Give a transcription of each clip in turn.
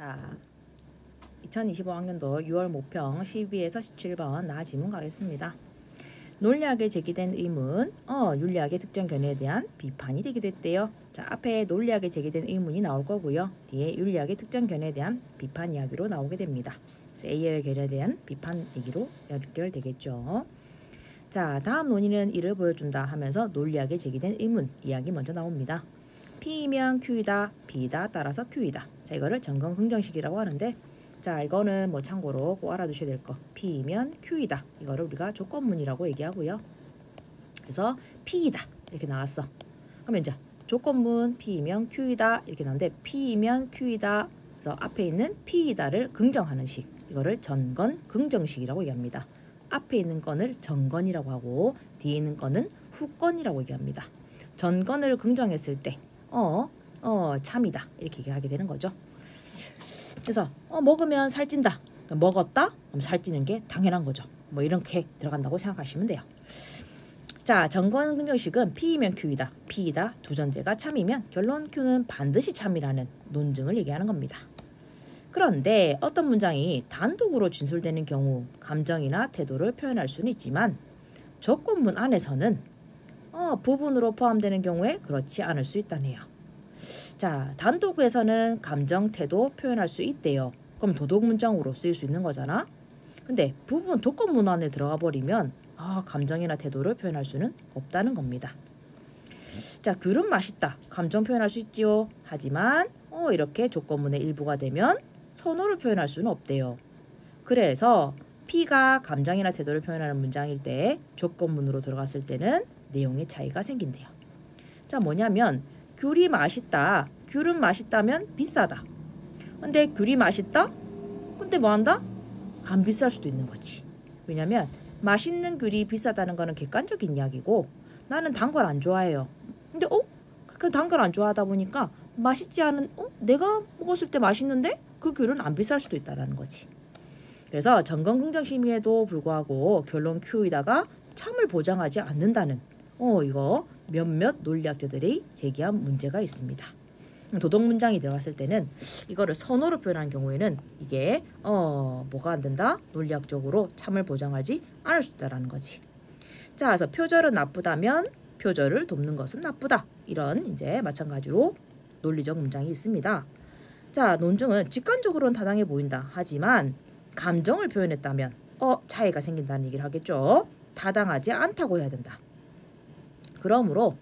자, 2025학년도 6월 모평 12에서 17번 나 지문 가겠습니다. 논리학에 제기된 의문, 윤리학의 특정 견해에 대한 비판이 되기도 했대요. 자, 앞에 논리학에 제기된 의문이 나올 거고요. 뒤에 윤리학의 특정 견해에 대한 비판 이야기로 나오게 됩니다. A의 견해에 대한 비판 얘기로 연결되겠죠. 자, 다음 논의는 이를 보여준다 하면서 논리학에 제기된 의문 이야기 먼저 나옵니다. P이면 Q이다, B이다, 따라서 Q이다. 자, 이거를 점검 긍정식이라고 하는데, 자, 이거는 뭐 참고로 꼭 알아두셔야 될 거. P이면 Q이다. 이거를 우리가 조건문이라고 얘기하고요. 그래서 P이다 이렇게 나왔어. 그러면 이제 조건문 P이면 Q이다 이렇게 나오는데, P이면 Q이다. 그래서 앞에 있는 P이다를 긍정하는 식. 이거를 전건 긍정식이라고 얘기합니다. 앞에 있는 건을 전건이라고 하고 뒤에 있는 건은 후건이라고 얘기합니다. 전건을 긍정했을 때 참이다 이렇게 얘기하게 되는 거죠. 그래서 먹으면 살찐다. 먹었다? 그럼 살찌는 게 당연한 거죠. 뭐 이렇게 들어간다고 생각하시면 돼요. 자, 전건 긍정식은 P이면 Q이다, P이다 두 전제가 참이면 결론 Q는 반드시 참이라는 논증을 얘기하는 겁니다. 그런데 어떤 문장이 단독으로 진술되는 경우 감정이나 태도를 표현할 수는 있지만 조건문 안에서는 부분으로 포함되는 경우에 그렇지 않을 수 있다네요. 자, 단독에서는 감정, 태도 표현할 수 있대요. 그럼 도덕 문장으로 쓰일 수 있는 거잖아. 근데 부분 조건문 안에 들어가 버리면 감정이나 태도를 표현할 수는 없다는 겁니다. 자, 귤은 맛있다. 감정 표현할 수 있지요. 하지만 이렇게 조건문의 일부가 되면 선호를 표현할 수는 없대요. 그래서 P가 감정이나 태도를 표현하는 문장일 때 조건문으로 들어갔을 때는 내용의 차이가 생긴대요. 자, 뭐냐면 귤이 맛있다. 귤은 맛있다면 비싸다. 근데 귤이 맛있다? 근데 뭐한다? 안 비쌀 수도 있는 거지. 왜냐면 맛있는 귤이 비싸다는 거는 객관적인 이야기고 나는 단 걸 안 좋아해요. 근데 그 단 걸 안 좋아하다 보니까 맛있지 않은 내가 먹었을 때 맛있는데 그 귤은 안 비쌀 수도 있다는 거지. 그래서 전건 긍정식임에도 불구하고 결론 Q에다가 참을 보장하지 않는다는 이거 몇몇 논리학자들이 제기한 문제가 있습니다. 도덕 문장이 들어갔을 때는 이거를 선호로 표현하는 경우에는 이게 뭐가 안 된다? 논리학적으로 참을 보장하지 않을 수 있다라는 거지. 자, 그래서 표절은 나쁘다면 표절을 돕는 것은 나쁘다. 이런 이제 마찬가지로 논리적 문장이 있습니다. 자, 논증은 직관적으로는 타당해 보인다. 하지만 감정을 표현했다면 차이가 생긴다는 얘기를 하겠죠. 타당하지 않다고 해야 된다. 그러므로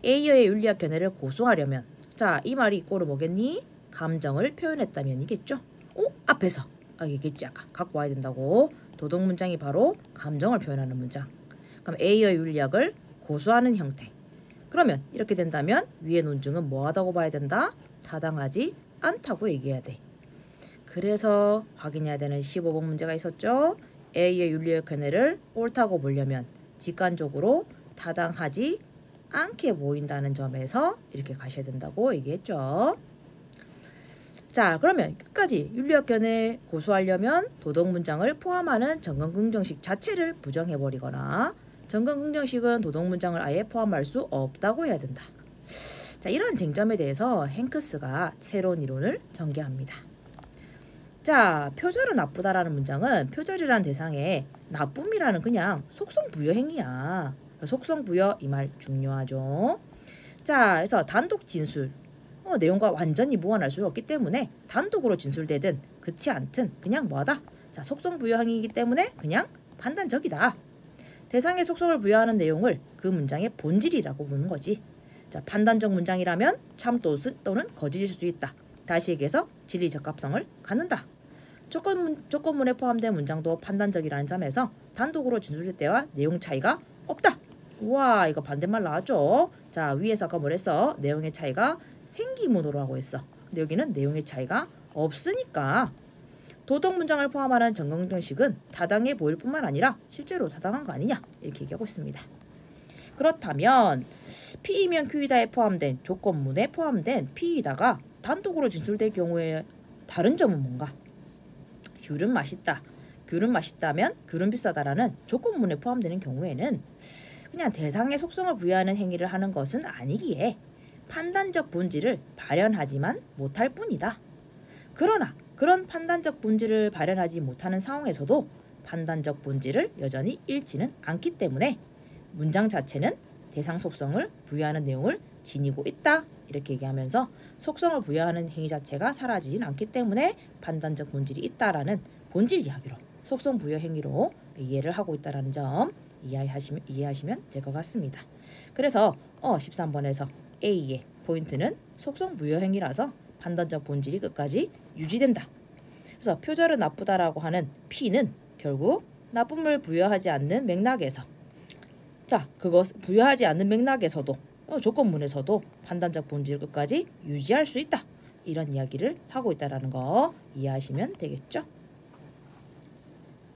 A의 윤리학 견해를 고수하려면 자, 이 말이 이꼬르 뭐겠니? 감정을 표현했다면이겠죠. 앞에서 얘기했지 아까 갖고 와야 된다고. 도덕 문장이 바로 감정을 표현하는 문장. 그럼 A의 윤리학을 고수하는 형태. 그러면 이렇게 된다면 위의 논증은 뭐하다고 봐야 된다? 타당하지 않다고 얘기해야 돼. 그래서 확인해야 되는 15번 문제가 있었죠. A의 윤리학 견해를 옳다고 보려면 직관적으로 타당하지 않게 보인다는 점에서 이렇게 가셔야 된다고 얘기했죠. 자, 그러면 끝까지 윤리학 견해 고수하려면 도덕 문장을 포함하는 전건 긍정식 자체를 부정해버리거나 전건 긍정식은 도덕 문장을 아예 포함할 수 없다고 해야 된다. 자, 이런 쟁점에 대해서 행크스가 새로운 이론을 전개합니다. 자, 표절은 나쁘다라는 문장은 표절이라는 대상에 나쁨이라는 그냥 속성 부여 행위야. 속성 부여 이 말 중요하죠. 자, 그래서 단독 진술 내용과 완전히 무관할 수 없기 때문에 단독으로 진술되든 그렇지 않든 그냥 뭐하다? 자, 속성 부여 행위이기 때문에 그냥 판단적이다. 대상에 속성을 부여하는 내용을 그 문장의 본질이라고 보는 거지. 자, 판단적 문장이라면 참 또는 거짓일 수 있다. 다시 얘기해서 진리 적합성을 갖는다. 조건문에 포함된 문장도 판단적이라는 점에서 단독으로 진술될 때와 내용 차이가 없다. 우와, 이거 반대말 나왔죠. 자, 위에서 아까 뭐랬어? 내용의 차이가 생기문으로 하고 있어. 근데 여기는 내용의 차이가 없으니까 도덕 문장을 포함하는 전건 긍정식은 타당해 보일 뿐만 아니라 실제로 타당한 거 아니냐 이렇게 얘기하고 있습니다. 그렇다면 P이면 Q이다에 포함된 조건문에 포함된 P이다가 단독으로 진술될 경우에 다른 점은 뭔가? 귤은 맛있다. 귤은 맛있다면 귤은 비싸다라는 조건문에 포함되는 경우에는 그냥 대상의 속성을 부여하는 행위를 하는 것은 아니기에 판단적 본질을 발현하지만 못할 뿐이다. 그러나 그런 판단적 본질을 발현하지 못하는 상황에서도 판단적 본질을 여전히 잃지는 않기 때문에 문장 자체는 대상 속성을 부여하는 내용을 지니고 있다. 이렇게 얘기하면서 속성을 부여하는 행위 자체가 사라지진 않기 때문에 판단적 본질이 있다라는 본질 이야기로 속성 부여 행위로 이해를 하고 있다라는 점 이해하시면 될 것 같습니다. 그래서 13번에서 A의 포인트는 속성 부여 행위라서 판단적 본질이 끝까지 유지된다. 그래서 표절은 나쁘다라고 하는 P는 결국 나쁨을 부여하지 않는 맥락에서 그것 부여하지 않는 맥락에서도 조건문에서도 판단적 본질을 끝까지 유지할 수 있다. 이런 이야기를 하고 있다라는 거 이해하시면 되겠죠.